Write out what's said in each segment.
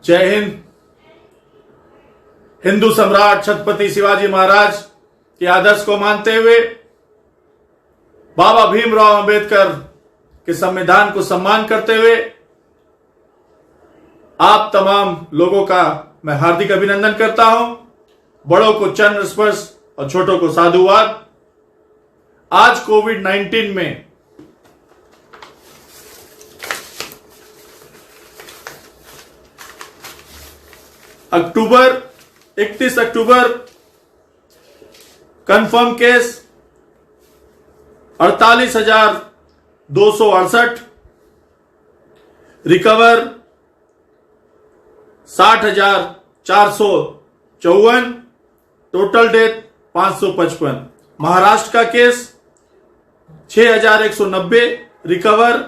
जय हिंद। हिंदू सम्राट छत्रपति शिवाजी महाराज के आदर्श को मानते हुए बाबा भीमराव अंबेडकर के संविधान को सम्मान करते हुए आप तमाम लोगों का मैं हार्दिक अभिनंदन करता हूं। बड़ों को चरण स्पर्श और छोटों को साधुवाद। आज कोविड-19 में अक्टूबर 31 अक्टूबर confirm case 48,268, recover 60,454, total death 555। Maharashtra का केस 6,190, रिकवर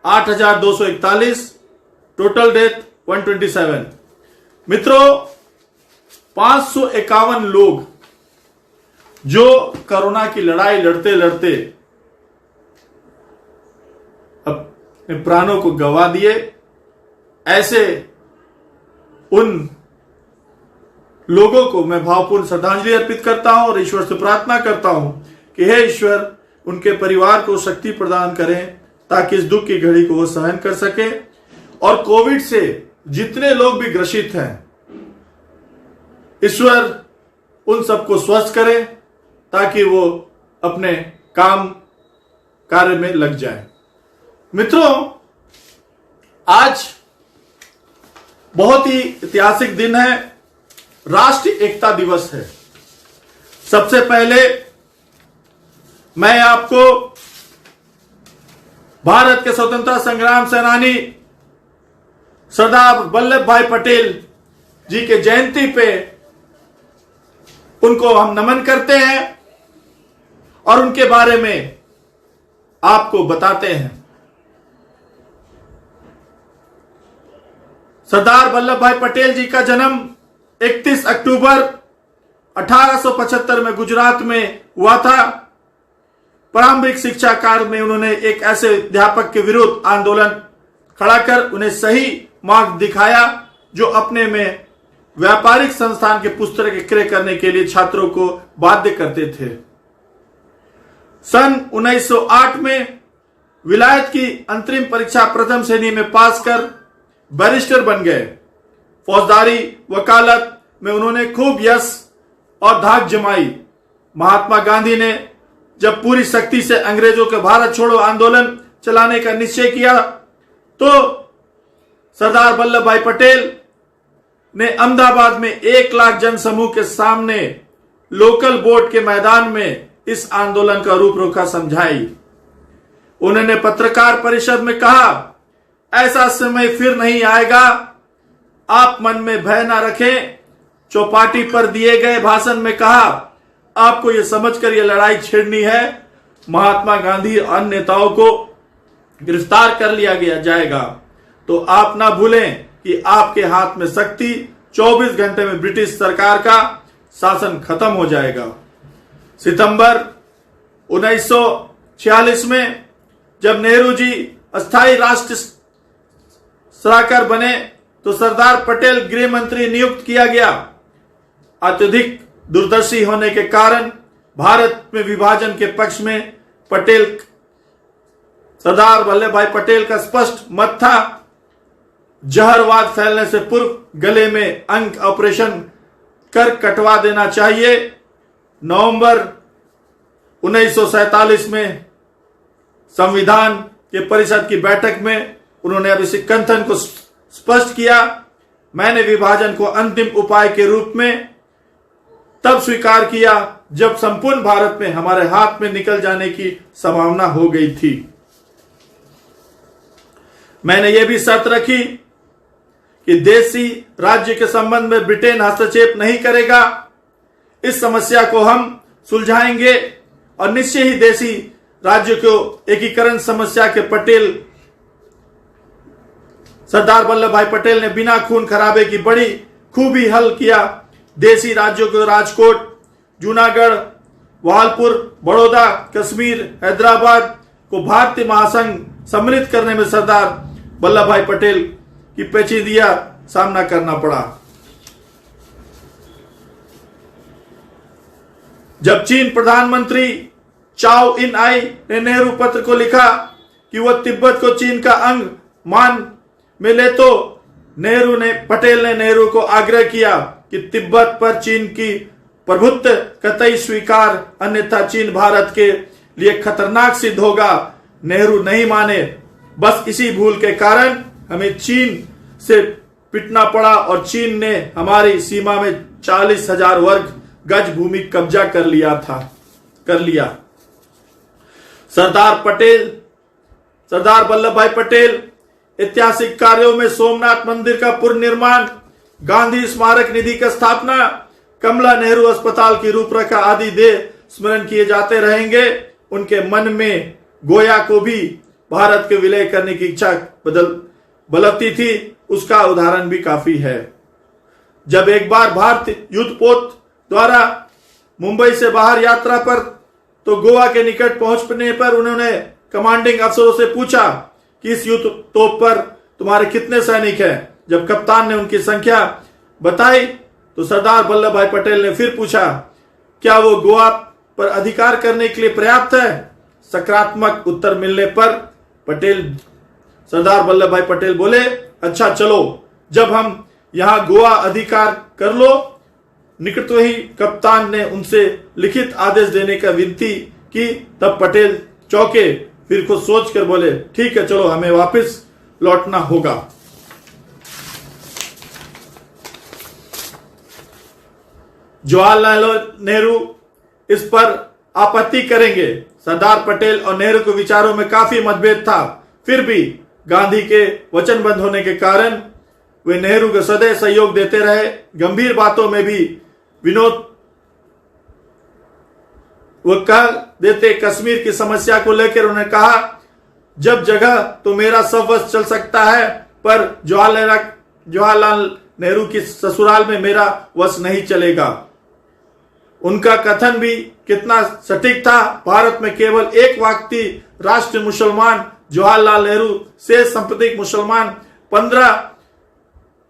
8,241, टोटल डेथ 127। मित्रों, 551 लोग जो कोरोना की लड़ाई लड़ते लड़ते अपने प्राणों को गंवा दिए, ऐसे उन लोगों को मैं भावपूर्ण श्रद्धांजलि अर्पित करता हूं और ईश्वर से प्रार्थना करता हूं कि हे ईश्वर उनके परिवार को शक्ति प्रदान करें ताकि इस दुख की घड़ी को वो सहन कर सके और कोविड से जितने लोग भी ग्रसित हैं, ईश्वर उन सबको स्वस्थ करे ताकि वो अपने काम कार्य में लग जाए। मित्रों, आज बहुत ही ऐतिहासिक दिन है, राष्ट्रीय एकता दिवस है। सबसे पहले मैं आपको भारत के स्वतंत्रता संग्राम सेनानी सरदार वल्लभ भाई पटेल जी के जयंती पे उनको हम नमन करते हैं और उनके बारे में आपको बताते हैं। सरदार वल्लभ भाई पटेल जी का जन्म 31 अक्टूबर 1875 में गुजरात में हुआ था। प्रारंभिक शिक्षा काल में उन्होंने एक ऐसे अध्यापक के विरुद्ध आंदोलन खड़ा कर उन्हें सही मार्ग दिखाया जो अपने में व्यापारिक संस्थान के पुस्तक क्रय करने के लिए छात्रों को बाध्य करते थे। सन 1908 में विलायत की अंतरिम परीक्षा प्रथम श्रेणी में पास कर बैरिस्टर बन गए। फौजदारी वकालत में उन्होंने खूब यश और धाक जमाई। महात्मा गांधी ने जब पूरी शक्ति से अंग्रेजों के भारत छोड़ो आंदोलन चलाने का निश्चय किया तो सरदार वल्लभ भाई पटेल ने अहमदाबाद में 1 लाख जनसमूह के सामने लोकल बोर्ड के मैदान में इस आंदोलन का रूपरेखा समझाई। उन्होंने पत्रकार परिषद में कहा, ऐसा समय फिर नहीं आएगा, आप मन में भय ना रखें। चौपाटी पर दिए गए भाषण में कहा, आपको यह समझकर यह लड़ाई छेड़नी है, महात्मा गांधी और अन्य नेताओं को गिरफ्तार कर लिया गया जाएगा, तो आप ना भूलें कि आपके हाथ में शक्ति 24 घंटे में ब्रिटिश सरकार का शासन खत्म हो जाएगा। सितंबर 1946 में जब नेहरू जी अस्थायी राष्ट्र सलाहकार बने तो सरदार पटेल गृह मंत्री नियुक्त किया गया। अत्यधिक दूरदर्शी होने के कारण भारत में विभाजन के पक्ष में सरदार वल्लभ भाई पटेल का स्पष्ट मत था, जहरवाद फैलने से पूर्व गले में अंग ऑपरेशन कर कटवा देना चाहिए। नवंबर 1947 में संविधान के परिषद की बैठक में उन्होंने अब इस कथन को स्पष्ट किया, मैंने विभाजन को अंतिम उपाय के रूप में तब स्वीकार किया जब संपूर्ण भारत में हमारे हाथ में निकल जाने की संभावना हो गई थी। मैंने यह भी शर्त रखी कि देशी राज्य के संबंध में ब्रिटेन हस्तक्षेप नहीं करेगा। इस समस्या को हम सुलझाएंगे और निश्चय ही देशी राज्य को एकीकरण समस्या के सरदार वल्लभ भाई पटेल ने बिना खून खराबे की बड़ी खूबी हल किया। देशी राज्यों को राजकोट, जूनागढ़, वालपुर, बड़ौदा, कश्मीर, हैदराबाद को भारतीय महासंघ सम्मिलित करने में सरदार वल्लभ भाई पटेल की पेचीदिया सामना करना पड़ा। जब चीन प्रधानमंत्री चाओ इन आई ने नेहरू पत्र को लिखा कि वह तिब्बत को चीन का अंग मान में ले, तो पटेल ने नेहरू को आग्रह किया कि तिब्बत पर चीन की प्रभुत्व कतई स्वीकार, अन्यथा चीन भारत के लिए खतरनाक सिद्ध होगा। नेहरू नहीं माने। बस इसी भूल के कारण हमें चीन से पिटना पड़ा और चीन ने हमारी सीमा में 40,000 वर्ग गज भूमि कब्जा कर लिया। सरदार वल्लभ भाई पटेल ऐतिहासिक कार्यों में सोमनाथ मंदिर का पुनर्निर्माण, गांधी स्मारक निधि का स्थापना, कमला नेहरू अस्पताल की रूपरेखा आदि दे स्मरण किए जाते रहेंगे। उनके मन में गोया को भी भारत के विलय करने की इच्छा बलती थी, उसका उदाहरण भी काफी है। जब एक बार भारत युद्धपोत द्वारा मुंबई से बाहर यात्रा पर, तो गोवा के निकट पहुंचने पर उन्होंने कमांडिंग अफसरों से पूछा कि इस युद्ध तोप पर तुम्हारे कितने सैनिक हैं। जब कप्तान ने उनकी संख्या बताई तो सरदार वल्लभ भाई पटेल ने फिर पूछा, क्या वो गोवा पर अधिकार करने के लिए पर्याप्त है? सकारात्मक उत्तर मिलने पर सरदार वल्लभ भाई पटेल बोले, अच्छा चलो, जब हम यहां गोवा अधिकार कर लो। निकट ही कप्तान ने उनसे लिखित आदेश देने का विनती की। तब पटेल चौंके, फिर कुछ सोचकर बोले, ठीक है चलो, हमें वापस लौटना होगा। जवाहरलाल नेहरू इस पर आपत्ति करेंगे। सरदार पटेल और नेहरू के विचारों में काफी मतभेद था, फिर भी गांधी के वचनबद्ध होने के कारण वे नेहरू को सदैव सहयोग देते रहे। गंभीर बातों में भी विनोद वो कह देते। कश्मीर की समस्या को लेकर उन्होंने कहा, जब जगह तो मेरा सब वश चल सकता है, पर जवाहरलाल नेहरू की ससुराल में मेरा वश नहीं चलेगा। उनका कथन भी कितना सटीक था। भारत में केवल एक व्यक्ति राष्ट्रीय मुसलमान जवाहरलाल नेहरू से सांप्रदायिक मुसलमान 15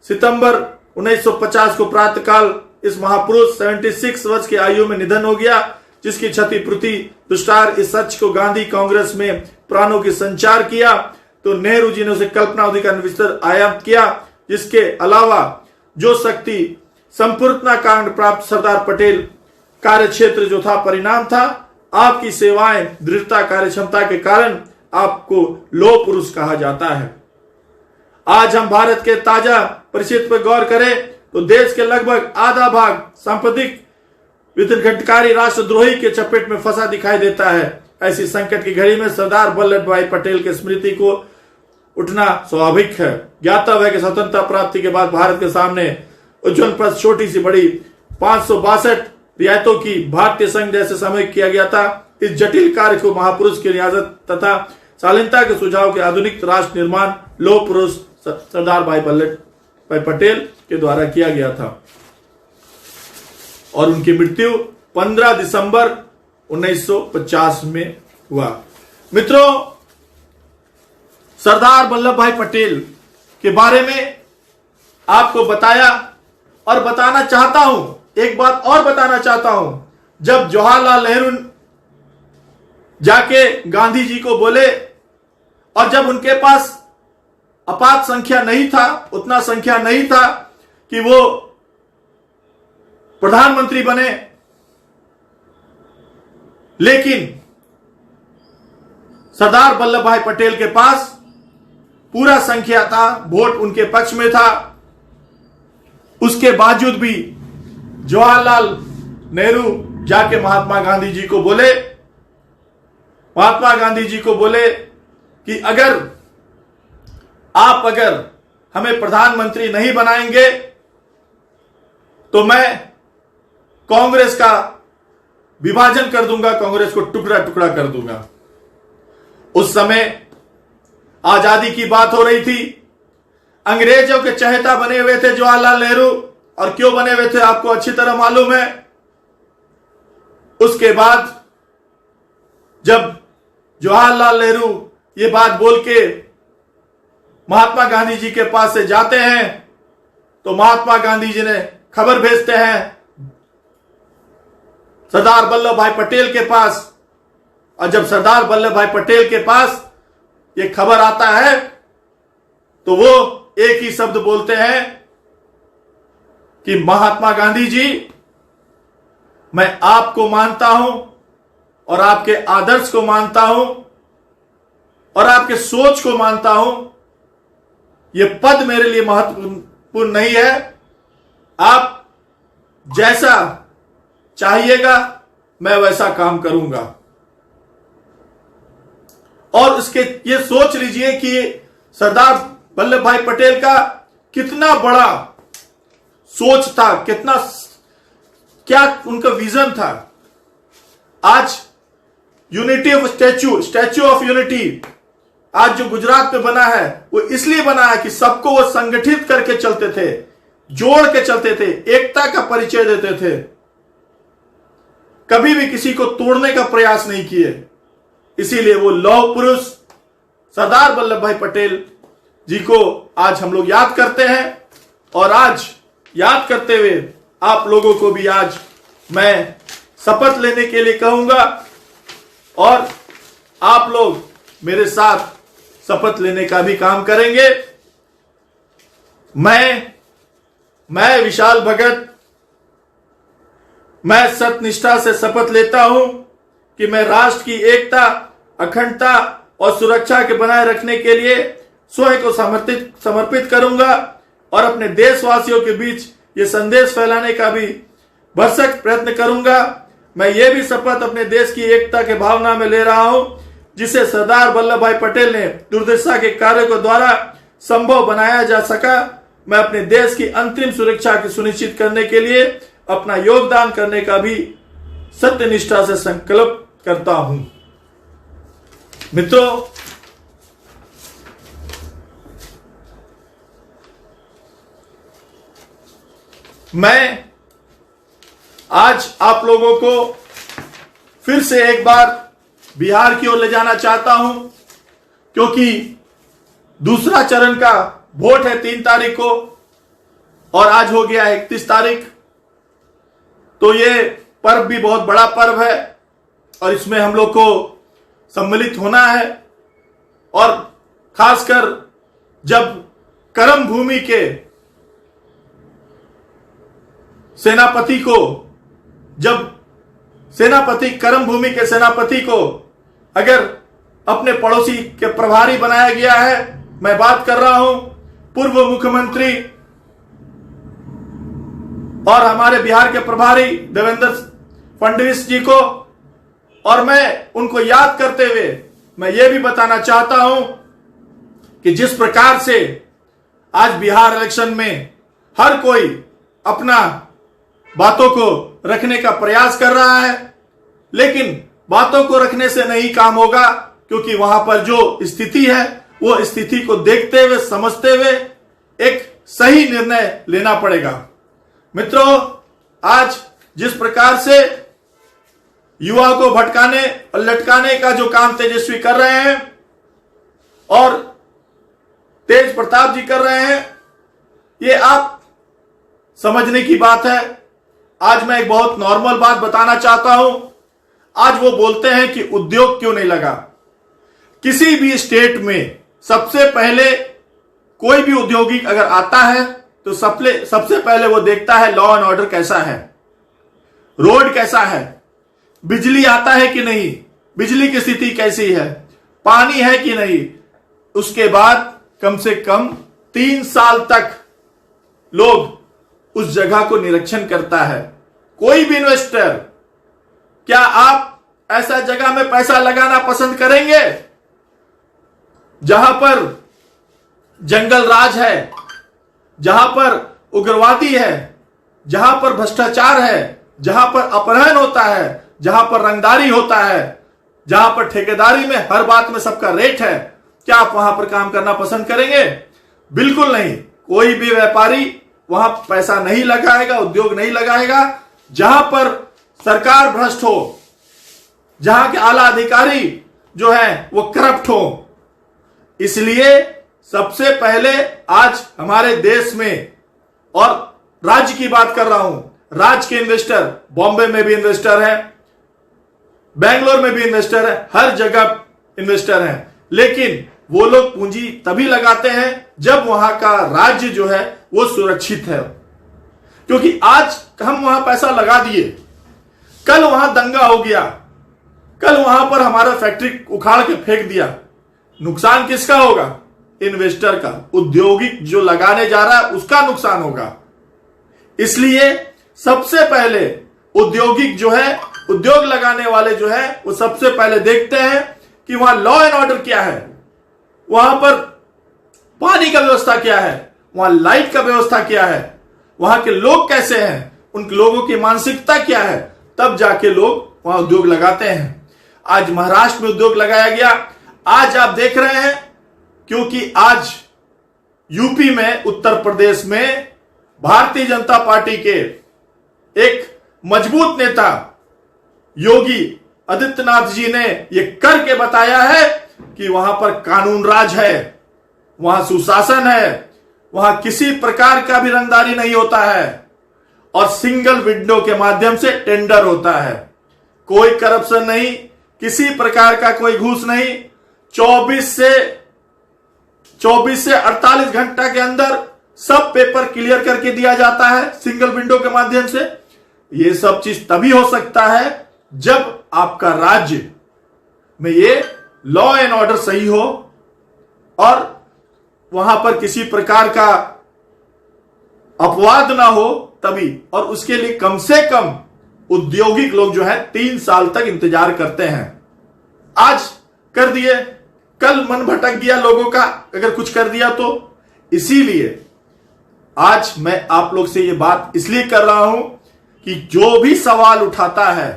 सितंबर 1950 को प्रातःकाल इस महापुरुष 76 वर्ष की आयु में निधन हो गया, जिसकी क्षतिपूर्ति दुष्टार इस सच को गांधी कांग्रेस में प्राणों की संचार किया। तो नेहरू जी ने उसे कल्पना अवधि का विस्तार आयाम किया। जिसके अलावा जो शक्ति संपूर्णता कारण प्राप्त सरदार पटेल कार्य क्षेत्र जो था, परिणाम था आपकी सेवाएं, दृढ़ता, कार्य क्षमता के कारण आपको लौह पुरुष कहा जाता है। आज हम भारत के ताजा परिस्थिति पर गौर करें तो देश के लगभग आधा भाग सांप्रदायिक विघटनकारी राष्ट्रद्रोही के चपेट में फंसा दिखाई देता है। ऐसी संकट की घड़ी में सरदार वल्लभ भाई पटेल की स्मृति को उठना स्वाभाविक है। ज्ञातव्य है कि स्वतंत्रता प्राप्ति के बाद भारत के सामने उज्जवल पर छोटी सी बड़ी 562 रियायतों की भारतीय संघ जैसे समय किया गया था। इस जटिल कार्य को महापुरुष की रियासत तथा शालीनता के सुझाव के आधुनिक राष्ट्र निर्माण लौह पुरुष सरदार वल्लभ भाई पटेल के द्वारा किया गया था और उनकी मृत्यु 15 दिसंबर 1950 में हुआ। मित्रों, सरदार वल्लभ भाई पटेल के बारे में आपको बताया और बताना चाहता हूं, एक बात और बताना चाहता हूं। जब जवाहरलाल नेहरू जाके गांधी जी को बोले और जब उनके पास अपात संख्या नहीं था, उतना संख्या नहीं था कि वो प्रधानमंत्री बने, लेकिन सरदार वल्लभ भाई पटेल के पास पूरा संख्या था, वोट उनके पक्ष में था। उसके बावजूद भी जवाहरलाल नेहरू जाके महात्मा गांधी जी को बोले कि अगर हमें प्रधानमंत्री नहीं बनाएंगे तो मैं कांग्रेस का विभाजन कर दूंगा, कांग्रेस को टुकड़ा टुकड़ा कर दूंगा। उस समय आजादी की बात हो रही थी। अंग्रेजों के चहेता बने हुए थे जवाहरलाल नेहरू, और क्यों बने हुए थे आपको अच्छी तरह मालूम है। उसके बाद जब जवाहरलाल नेहरू ये बात बोल के महात्मा गांधी जी के पास से जाते हैं तो महात्मा गांधी जी ने खबर भेजते हैं सरदार वल्लभ भाई पटेल के पास, और जब सरदार वल्लभ भाई पटेल के पास ये खबर आता है तो वो एक ही शब्द बोलते हैं कि महात्मा गांधी जी, मैं आपको मानता हूं और आपके आदर्श को मानता हूं और आपके सोच को मानता हूं। यह पद मेरे लिए महत्वपूर्ण नहीं है, आप जैसा चाहिएगा मैं वैसा काम करूंगा। और उसके ये सोच लीजिए कि सरदार वल्लभ भाई पटेल का कितना बड़ा सोच था, कितना क्या उनका विजन था। आज unity of statue of unity आज जो गुजरात में बना है वो इसलिए बना है कि सबको वो संगठित करके चलते थे, जोड़ के चलते थे, एकता का परिचय देते थे, कभी भी किसी को तोड़ने का प्रयास नहीं किए। इसीलिए वो लौह पुरुष सरदार वल्लभ भाई पटेल जी को आज हम लोग याद करते हैं। और आज याद करते हुए आप लोगों को भी आज मैं शपथ लेने के लिए कहूंगा और आप लोग मेरे साथ शपथ लेने का भी काम करेंगे। मैं विशाल भगत, मैं सत्यनिष्ठा से शपथ लेता हूं कि मैं राष्ट्र की एकता, अखंडता और सुरक्षा के बनाए रखने के लिए स्वयं को समर्पित करूंगा और अपने देशवासियों के बीच ये संदेश फैलाने का भी भरसक प्रयत्न करूंगा। मैं ये भी शपथ अपने देश की एकता के भावना में ले रहा हूं जिसे सरदार वल्लभ भाई पटेल ने दूरदर्शिता के कार्यों के द्वारा संभव बनाया जा सका। मैं अपने देश की अंतिम सुरक्षा की सुनिश्चित करने के लिए अपना योगदान करने का भी सत्यनिष्ठा से संकल्प करता हूं। मित्रों, मैं आज आप लोगों को फिर से एक बार बिहार की ओर ले जाना चाहता हूं, क्योंकि दूसरा चरण का वोट है 3 तारीख को और आज हो गया 31 तारीख। तो ये पर्व भी बहुत बड़ा पर्व है और इसमें हम लोग को सम्मिलित होना है। और खासकर जब कर्म भूमि के सेनापति को, जब सेनापति कर्म भूमि के सेनापति को अगर अपने पड़ोसी के प्रभारी बनाया गया है, मैं बात कर रहा हूं पूर्व मुख्यमंत्री और हमारे बिहार के प्रभारी देवेंद्र फडणवीस जी को, और मैं उनको याद करते हुए मैं ये भी बताना चाहता हूं कि जिस प्रकार से आज बिहार इलेक्शन में हर कोई अपना बातों को रखने का प्रयास कर रहा है, लेकिन बातों को रखने से नहीं काम होगा, क्योंकि वहां पर जो स्थिति है वो स्थिति को देखते हुए, समझते हुए एक सही निर्णय लेना पड़ेगा। मित्रों, आज जिस प्रकार से युवा को भटकाने और लटकाने का जो काम तेजस्वी कर रहे हैं और तेज प्रताप जी कर रहे हैं, ये आप समझने की बात है। आज मैं एक बहुत नॉर्मल बात बताना चाहता हूं। आज वो बोलते हैं कि उद्योग क्यों नहीं लगा। किसी भी स्टेट में सबसे पहले कोई भी औद्योगिक अगर आता है तो सबसे पहले वो देखता है लॉ एंड ऑर्डर कैसा है, रोड कैसा है, बिजली आता है कि नहीं, बिजली की स्थिति कैसी है, पानी है कि नहीं। उसके बाद कम से कम 3 साल तक लोग उस जगह को निरीक्षण करता है। कोई भी इन्वेस्टर, क्या आप ऐसा जगह में पैसा लगाना पसंद करेंगे जहां पर जंगल राज है, जहां पर उग्रवादी है, जहां पर भ्रष्टाचार है, जहां पर अपहरण होता है, जहां पर रंगदारी होता है, जहां पर ठेकेदारी में हर बात में सबका रेट है? क्या आप वहां पर काम करना पसंद करेंगे? बिल्कुल नहीं। कोई भी व्यापारी वहां पैसा नहीं लगाएगा, उद्योग नहीं लगाएगा जहां पर सरकार भ्रष्ट हो, जहां के आला अधिकारी जो है वो करप्ट हो। इसलिए सबसे पहले आज हमारे देश में और राज्य की बात कर रहा हूं, राज्य के इन्वेस्टर बॉम्बे में भी इन्वेस्टर है, बेंगलोर में भी इन्वेस्टर है, हर जगह इन्वेस्टर है। लेकिन वो लोग पूंजी तभी लगाते हैं जब वहां का राज्य जो है वो सुरक्षित है। क्योंकि आज हम वहां पैसा लगा दिए, कल वहां दंगा हो गया, कल वहां पर हमारा फैक्ट्री उखाड़ के फेंक दिया, नुकसान किसका होगा? इन्वेस्टर का। उद्योगिक जो लगाने जा रहा है उसका नुकसान होगा। इसलिए सबसे पहले औद्योगिक जो है, उद्योग लगाने वाले जो है, वो सबसे पहले देखते हैं कि वहां लॉ एंड ऑर्डर क्या है, वहां पर पानी का व्यवस्था क्या है, वहां लाइट का व्यवस्था क्या है, वहां के लोग कैसे हैं, उन लोगों की मानसिकता क्या है, तब जाके लोग वहां उद्योग लगाते हैं। आज महाराष्ट्र में उद्योग लगाया गया, आज आप देख रहे हैं, क्योंकि आज यूपी में, उत्तर प्रदेश में भारतीय जनता पार्टी के एक मजबूत नेता योगी आदित्यनाथ जी ने यह करके बताया है कि वहां पर कानून राज है, वहां सुशासन है, वहां किसी प्रकार का भी रंगदारी नहीं होता है और सिंगल विंडो के माध्यम से टेंडर होता है। कोई करप्शन नहीं, किसी प्रकार का कोई घूस नहीं। 24 से 48 घंटा के अंदर सब पेपर क्लियर करके दिया जाता है सिंगल विंडो के माध्यम से। यह सब चीज तभी हो सकता है जब आपका राज्य में ये लॉ एंड ऑर्डर सही हो और वहां पर किसी प्रकार का अपवाद ना हो, तभी। और उसके लिए कम से कम औद्योगिक लोग जो है 3 साल तक इंतजार करते हैं। आज कर दिए, कल मन भटक गया लोगों का, अगर कुछ कर दिया तो। इसीलिए आज मैं आप लोग से ये बात इसलिए कर रहा हूं कि जो भी सवाल उठाता है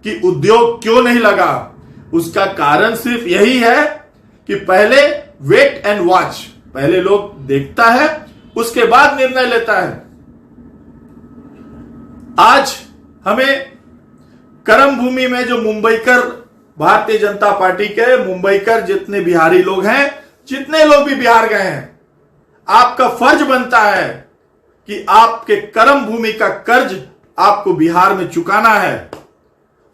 कि उद्योग क्यों नहीं लगा, उसका कारण सिर्फ यही है कि पहले वेट एंड वॉच, पहले लोग देखता है उसके बाद निर्णय लेता है। आज हमें कर्म भूमि में जो मुंबईकर, भारतीय जनता पार्टी के मुंबईकर जितने बिहारी लोग हैं, जितने लोग भी बिहार गए हैं, आपका फर्ज बनता है कि आपके कर्म भूमि का कर्ज आपको बिहार में चुकाना है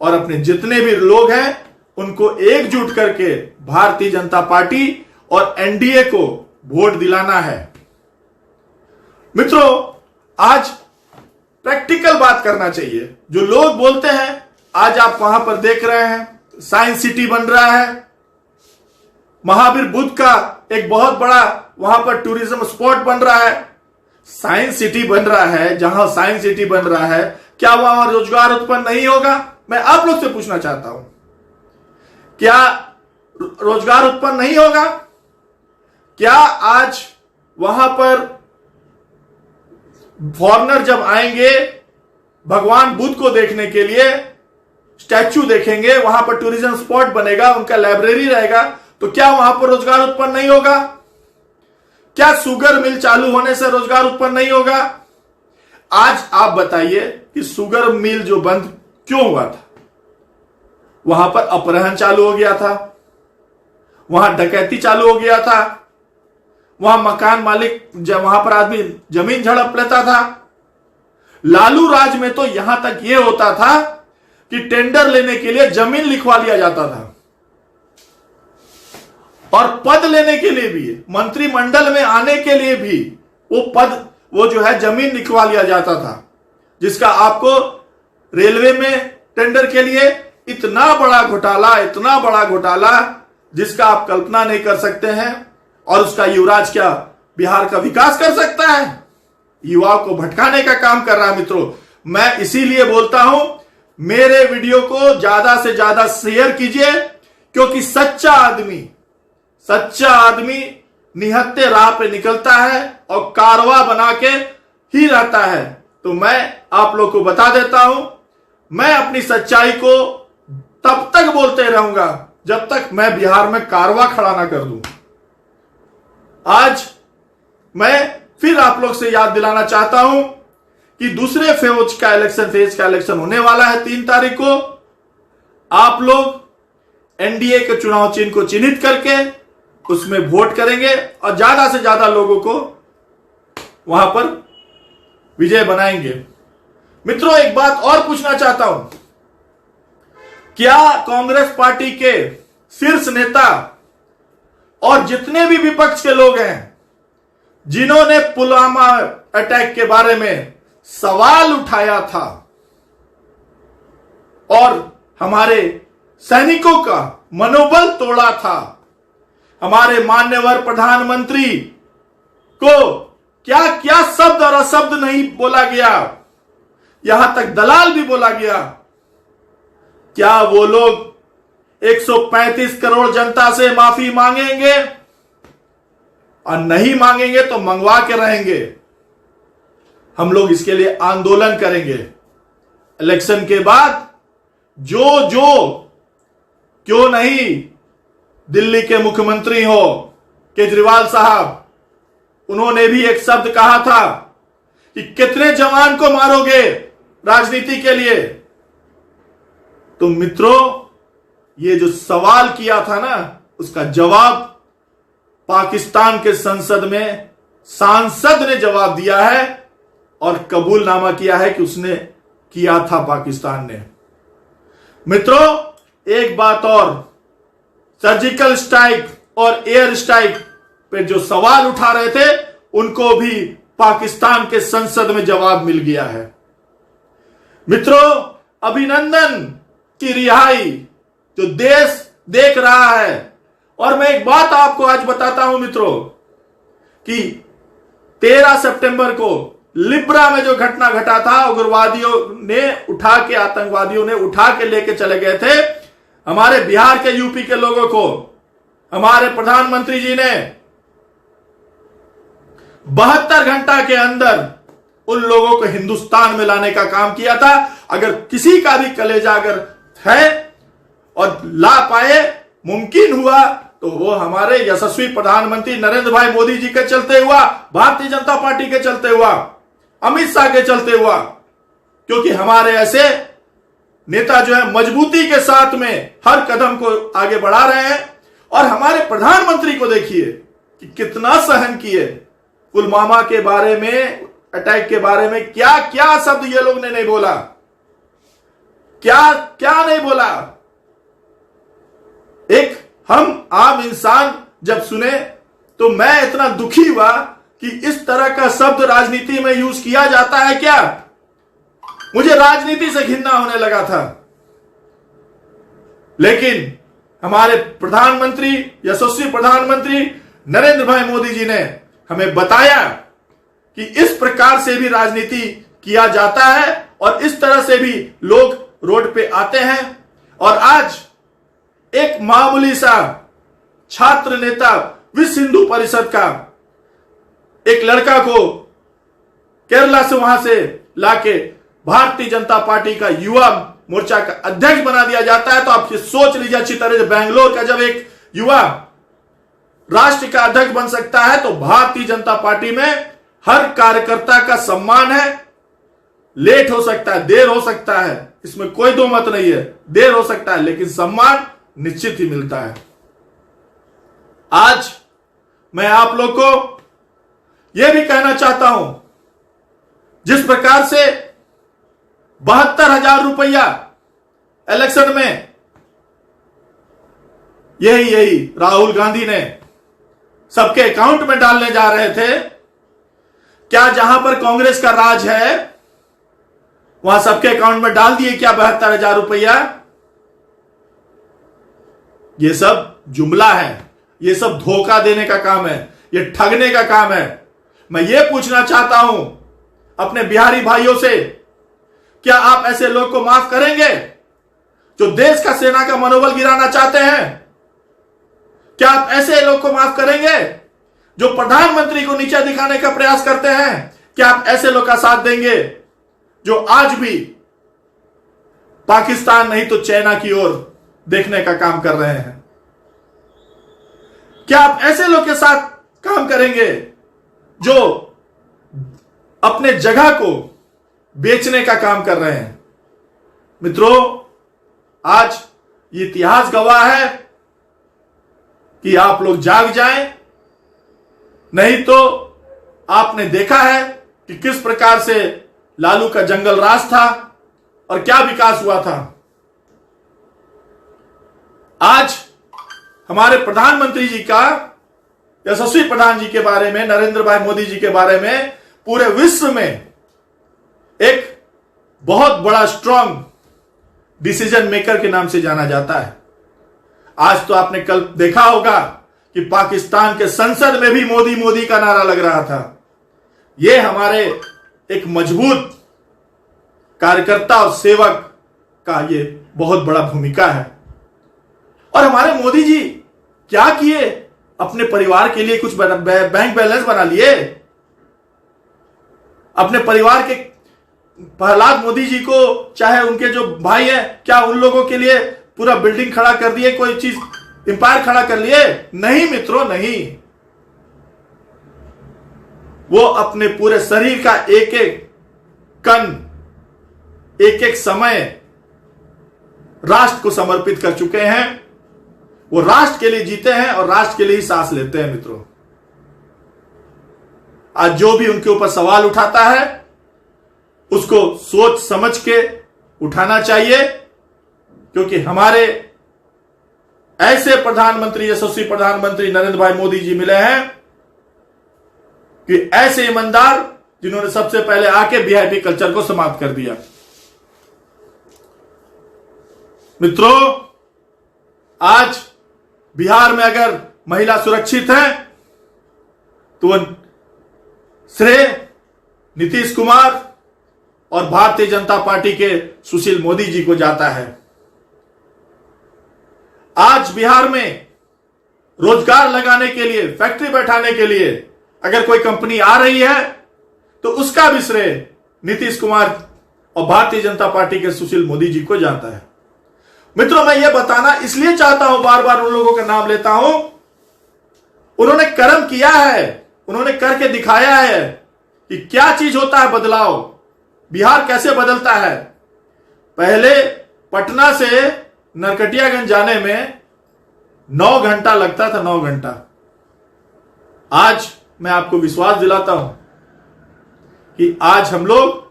और अपने जितने भी लोग हैं उनको एकजुट करके भारतीय जनता पार्टी और एनडीए को वोट दिलाना है। मित्रों, आज प्रैक्टिकल बात करना चाहिए। जो लोग बोलते हैं, आज आप वहां पर देख रहे हैं साइंस सिटी बन रहा है, महावीर बुद्ध का एक बहुत बड़ा वहां पर टूरिज्म स्पॉट बन रहा है। साइंस सिटी बन रहा है, जहां साइंस सिटी बन रहा है, क्या वहां रोजगार उत्पन्न नहीं होगा? मैं आप लोग से पूछना चाहता हूं, क्या रोजगार उत्पन्न नहीं होगा? क्या आज वहां पर फॉरेनर जब आएंगे भगवान बुद्ध को देखने के लिए, स्टैच्यू देखेंगे, वहां पर टूरिज्म स्पॉट बनेगा, उनका लाइब्रेरी रहेगा, तो क्या वहां पर रोजगार उत्पन्न नहीं होगा? क्या शुगर मिल चालू होने से रोजगार उत्पन्न नहीं होगा? आज आप बताइए कि शुगर मिल जो बंद क्यों हुआ था? वहां पर अपहरण चालू हो गया था, वहां डकैती चालू हो गया था, वहां मकान मालिक, वहां पर आदमी जमीन झड़प लेता था। लालू राज में तो यहां तक यह होता था कि टेंडर लेने के लिए जमीन लिखवा लिया जाता था और पद लेने के लिए भी, मंत्रिमंडल में आने के लिए भी वो पद, वो जो है जमीन लिखवा लिया जाता था, जिसका आपको रेलवे में टेंडर के लिए इतना बड़ा घोटाला जिसका आप कल्पना नहीं कर सकते हैं। और उसका युवराज क्या बिहार का विकास कर सकता है? युवाओं को भटकाने का काम कर रहा है। मित्रों, मैं इसीलिए बोलता हूं, मेरे वीडियो को ज्यादा से ज्यादा शेयर कीजिए, क्योंकि सच्चा आदमी निहत्ते राह पे निकलता है और कारवा बना के ही रहता है। तो मैं आप लोग को बता देता हूं, मैं अपनी सच्चाई को तब तक बोलते रहूंगा जब तक मैं बिहार में कारवा खड़ा ना कर दूं। आज मैं फिर आप लोग से याद दिलाना चाहता हूं कि दूसरे फेज का इलेक्शन होने वाला है 3 तारीख को। आप लोग एनडीए के चुनाव चिन्ह को चिन्हित करके उसमें वोट करेंगे और ज्यादा से ज्यादा लोगों को वहां पर विजय बनाएंगे। मित्रों, एक बात और पूछना चाहता हूं, क्या कांग्रेस पार्टी के शीर्ष नेता और जितने भी विपक्ष के लोग हैं जिन्होंने पुलवामा अटैक के बारे में सवाल उठाया था और हमारे सैनिकों का मनोबल तोड़ा था, हमारे मान्यवर प्रधानमंत्री को क्या क्या शब्द और अशब्द नहीं बोला गया, यहां तक दलाल भी बोला गया, क्या वो लोग 135 करोड़ जनता से माफी मांगेंगे? और नहीं मांगेंगे तो मंगवा के रहेंगे। हम लोग इसके लिए आंदोलन करेंगे। इलेक्शन के बाद जो क्यों नहीं दिल्ली के मुख्यमंत्री हो केजरीवाल साहब, उन्होंने भी एक शब्द कहा था कि कितने जवान को मारोगे राजनीति के लिए। तो मित्रों, ये जो सवाल किया था ना, उसका जवाब पाकिस्तान के संसद में सांसद ने जवाब दिया है और कबूलनामा किया है कि उसने किया था पाकिस्तान ने। मित्रों, एक बात और, सर्जिकल स्ट्राइक और एयर स्ट्राइक पे जो सवाल उठा रहे थे उनको भी पाकिस्तान के संसद में जवाब मिल गया है। मित्रों, अभिनंदन की रिहाई जो देश देख रहा है, और मैं एक बात आपको आज बताता हूं मित्रों कि 13 सितंबर को लिब्रा में जो घटना घटा था, उग्रवादियों ने उठा के, आतंकवादियों ने उठा के लेके चले गए थे हमारे बिहार के, यूपी के लोगों को। हमारे प्रधानमंत्री जी ने 72 घंटा के अंदर उन लोगों को हिंदुस्तान में लाने का काम किया था। अगर किसी का भी कलेजा अगर है और ला पाए, मुमकिन हुआ, तो वो हमारे यशस्वी प्रधानमंत्री नरेंद्र भाई मोदी जी के चलते हुआ, भारतीय जनता पार्टी के चलते हुआ, अमित शाह के चलते हुआ। क्योंकि हमारे ऐसे नेता जो है मजबूती के साथ में हर कदम को आगे बढ़ा रहे हैं। और हमारे प्रधानमंत्री को देखिए कि कितना सहन किए। पुलवामा के बारे में, अटैक के बारे में क्या क्या शब्द ये लोग ने नहीं बोला, क्या क्या नहीं बोला। एक हम आम इंसान जब सुने तो मैं इतना दुखी हुआ कि इस तरह का शब्द राजनीति में यूज किया जाता है क्या। मुझे राजनीति से घृणा होने लगा था। लेकिन हमारे प्रधानमंत्री, यशस्वी प्रधानमंत्री नरेंद्र भाई मोदी जी ने हमें बताया कि इस प्रकार से भी राजनीति किया जाता है और इस तरह से भी लोग रोड पे आते हैं। और आज एक मामूली सा छात्र नेता विश्व हिंदू परिषद का एक लड़का को केरला से वहां से लाके भारतीय जनता पार्टी का युवा मोर्चा का अध्यक्ष बना दिया जाता है। तो आप ये सोच लीजिए अच्छी तरह से, बेंगलोर का जब एक युवा राष्ट्र का अध्यक्ष बन सकता है तो भारतीय जनता पार्टी में हर कार्यकर्ता का सम्मान है। लेट हो सकता है, देर हो सकता है, इसमें कोई दो मत नहीं है, देर हो सकता है, लेकिन सम्मान निश्चित ही मिलता है। आज मैं आप लोग को यह भी कहना चाहता हूं, जिस प्रकार से 72,000 रुपया इलेक्शन में यही राहुल गांधी ने सबके अकाउंट में डालने जा रहे थे, क्या जहां पर कांग्रेस का राज है वहां सबके अकाउंट में डाल दिए क्या 72,000 रुपया? यह सब जुमला है, यह सब धोखा देने का काम है, यह ठगने का काम है। मैं यह पूछना चाहता हूं अपने बिहारी भाइयों से, क्या आप ऐसे लोग को माफ करेंगे जो देश का, सेना का मनोबल गिराना चाहते हैं? क्या आप ऐसे लोग को माफ करेंगे जो प्रधानमंत्री को नीचा दिखाने का प्रयास करते हैं? क्या आप ऐसे लोग का साथ देंगे जो आज भी पाकिस्तान नहीं तो चाइना की ओर देखने का काम कर रहे हैं? क्या आप ऐसे लोग के साथ काम करेंगे जो अपने जगह को बेचने का काम कर रहे हैं? मित्रों, आज ये इतिहास गवाह है कि आप लोग जाग जाएं, नहीं तो आपने देखा है कि किस प्रकार से लालू का जंगल राज था और क्या विकास हुआ था। आज हमारे प्रधानमंत्री जी का, यशस्वी प्रधान जी के बारे में, नरेंद्र भाई मोदी जी के बारे में पूरे विश्व में एक बहुत बड़ा स्ट्रांग डिसीजन मेकर के नाम से जाना जाता है। आज तो आपने कल देखा होगा कि पाकिस्तान के संसद में भी मोदी मोदी का नारा लग रहा था। यह हमारे एक मजबूत कार्यकर्ता और सेवक का ये बहुत बड़ा भूमिका है। और हमारे मोदी जी क्या किए, अपने परिवार के लिए कुछ बैंक बैलेंस बना लिए। अपने परिवार के प्रहलाद मोदी जी को, चाहे उनके जो भाई हैं, क्या उन लोगों के लिए पूरा बिल्डिंग खड़ा कर दिए, कोई चीज एम्पायर खड़ा कर लिए? नहीं मित्रों, नहीं। वो अपने पूरे शरीर का एक एक कण, एक एक समय राष्ट्र को समर्पित कर चुके हैं। वो राष्ट्र के लिए जीते हैं और राष्ट्र के लिए ही सांस लेते हैं मित्रों। आज जो भी उनके ऊपर सवाल उठाता है उसको सोच समझ के उठाना चाहिए, क्योंकि हमारे ऐसे प्रधानमंत्री, यशस्वी प्रधानमंत्री नरेंद्र भाई मोदी जी मिले हैं कि ऐसे ईमानदार जिन्होंने सबसे पहले आके वीआईपी कल्चर को समाप्त कर दिया। मित्रों, आज बिहार में अगर महिला सुरक्षित है तो वह श्रेय नीतीश कुमार और भारतीय जनता पार्टी के सुशील मोदी जी को जाता है। आज बिहार में रोजगार लगाने के लिए, फैक्ट्री बैठाने के लिए अगर कोई कंपनी आ रही है तो उसका भी श्रेय नीतीश कुमार और भारतीय जनता पार्टी के सुशील मोदी जी को जाता है। मित्रों, मैं यह बताना इसलिए चाहता हूं, बार बार उन लोगों का नाम लेता हूं, उन्होंने कर्म किया है, उन्होंने करके दिखाया है कि क्या चीज होता है बदलाव, बिहार कैसे बदलता है। पहले पटना से नरकटियागंज जाने में 9 घंटा लगता था, 9 घंटा। आज मैं आपको विश्वास दिलाता हूं कि आज हम लोग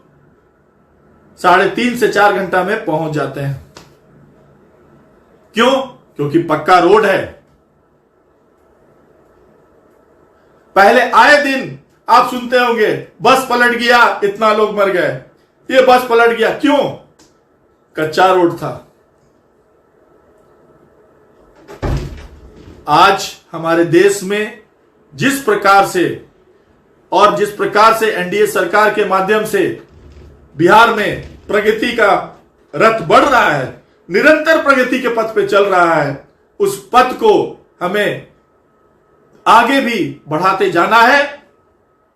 3.5 से 4 घंटा में पहुंच जाते हैं। क्यों? क्योंकि पक्का रोड है। पहले आए दिन आप सुनते होंगे बस पलट गया, इतना लोग मर गए, ये बस पलट गया। क्यों? कच्चा रोड था। आज हमारे देश में जिस प्रकार से एनडीए सरकार के माध्यम से बिहार में प्रगति का रथ बढ़ रहा है, निरंतर प्रगति के पथ पे चल रहा है, उस पथ को हमें आगे भी बढ़ाते जाना है।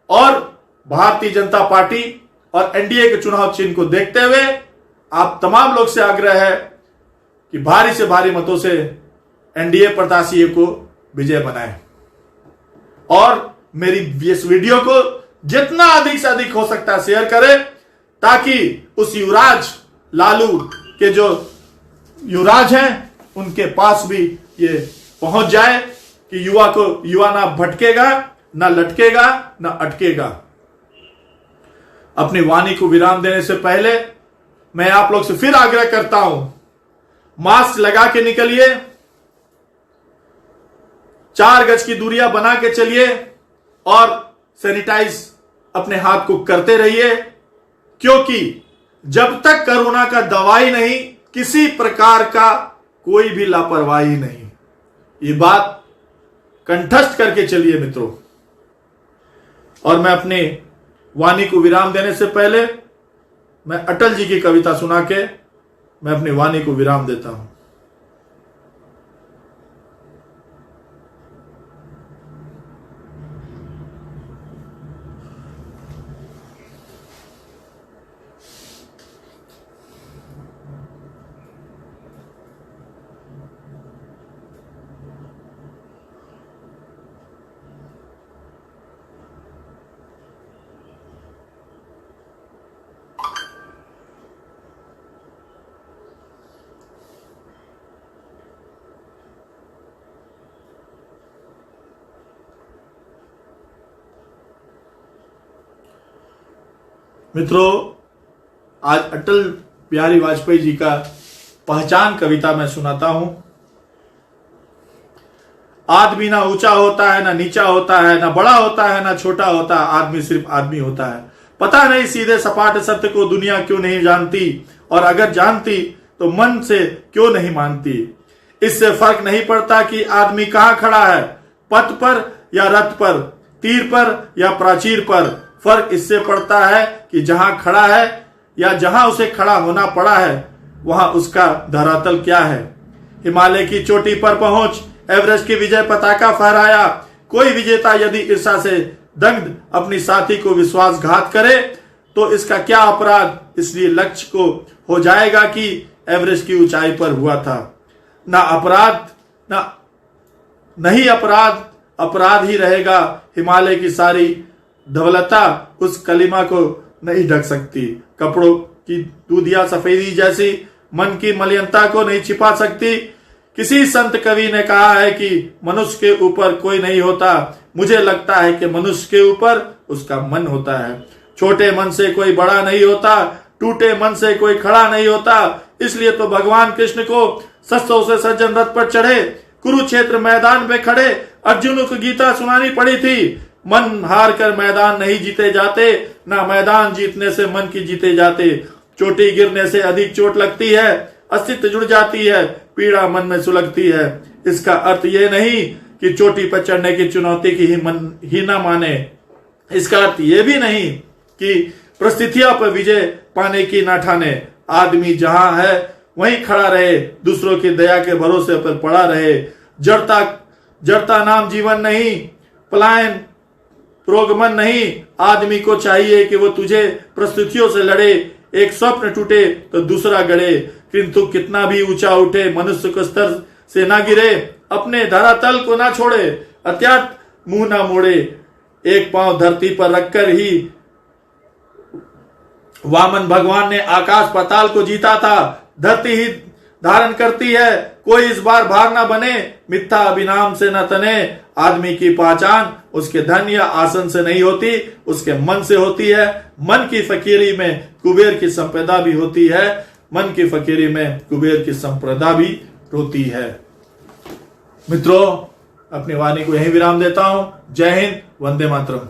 और भारतीय जनता पार्टी और एनडीए के चुनाव चिन्ह को देखते हुए आप तमाम लोग से आग्रह है कि भारी से भारी मतों से एनडीए प्रत्याशी को विजय बनाएं और मेरी इस वीडियो को जितना अधिक से अधिक हो सकता है शेयर करें, ताकि उस युवराज लालू के जो युवराज हैं उनके पास भी ये पहुंच जाए कि युवा ना भटकेगा, ना लटकेगा, ना अटकेगा। अपनी वाणी को विराम देने से पहले मैं आप लोग से फिर आग्रह करता हूं, मास्क लगा के निकलिए, 4 गज की दूरियां बना के चलिए और सैनिटाइज अपने हाथ को करते रहिए, क्योंकि जब तक कोरोना का दवाई नहीं, किसी प्रकार का कोई भी लापरवाही नहीं। ये बात कंठस्थ करके चलिए मित्रों। और मैं अपने वाणी को विराम देने से पहले मैं अटल जी की कविता सुना के मैं अपनी वाणी को विराम देता हूं। मित्रों, आज अटल बिहारी वाजपेयी जी का पहचान कविता मैं सुनाता हूं। आदमी ना ऊंचा होता है, ना नीचा होता है, ना बड़ा होता है, ना छोटा होता है, आदमी सिर्फ आदमी होता है। पता नहीं सीधे सपाट सत्य को दुनिया क्यों नहीं जानती, और अगर जानती तो मन से क्यों नहीं मानती। इससे फर्क नहीं पड़ता कि आदमी कहां खड़ा है, पथ पर या रथ पर, तीर पर या प्राचीर पर। फर्क इससे पड़ता है कि जहां खड़ा है या जहां उसे खड़ा होना पड़ा है, वहां उसका धरातल क्या है। हिमालय की चोटी पर पहुंच एवरेस्ट की विजय पताका फहराया। कोई विजेता यदि ईर्ष्या से दग्ध अपनी साथी को विश्वासघात करे तो इसका क्या अपराध, इसलिए लक्ष्य को हो जाएगा कि एवरेस्ट की ऊंचाई पर हुआ था। नहीं अपराध, अपराध ही रहेगा। हिमालय की सारी धवलता उस कलिमा को नहीं ढक सकती। कपड़ों की दूधिया सफेदी जैसी मन की मलिनता को नहीं छिपा सकती। किसी संत कवि ने कहा है कि मनुष्य के ऊपर कोई नहीं होता। मुझे लगता है कि मनुष्य के ऊपर उसका मन होता है। छोटे मन से कोई बड़ा नहीं होता, टूटे मन से कोई खड़ा नहीं होता। इसलिए तो भगवान कृष्ण को शस्त्रों से सज्जन रथ पर चढ़े, कुरुक्षेत्र मैदान में खड़े अर्जुन को गीता सुनानी पड़ी थी। मन हार कर मैदान नहीं जीते जाते, ना मैदान जीतने से मन की जीते जाते। चोटी गिरने से अधिक चोट लगती है, अस्तित्व जुड़ जाती है, पीड़ा मन में सुलगती है। इसका अर्थ यह नहीं कि चोटी पर चढ़ने की चुनौती की ही ना माने। इसका अर्थ यह भी नहीं कि परिस्थितियों पर विजय पाने की ना ठाने। आदमी जहां है वहीं खड़ा रहे, दूसरों की दया के भरोसे पर पड़ा रहे। जड़ता नाम जीवन नहीं, पलायन प्रोगमन नहीं। आदमी को चाहिए कि वो तुझे परिस्थितियों से लड़े। एक स्वप्न टूटे तो दूसरा गड़े, किंतु कितना भी ऊंचा उठे मनुष्य को स्तर से ना गिरे। अपने धरातल को ना छोड़े, अत्यंत मुंह ना मोड़े। एक पांव धरती पर रखकर ही वामन भगवान ने आकाश पाताल को जीता था। धरती ही धारण करती है, कोई इस बार भार ना बने। मिथ्या अभिनाम से न तने। आदमी की पहचान उसके धन या आसन से नहीं होती, उसके मन से होती है। मन की फकीरी में कुबेर की संपदा भी होती है, मन की फकीरी में कुबेर की संपदा भी होती है। मित्रों, अपनी वाणी को यहीं विराम देता हूं। जय हिंद, वंदे मातरम।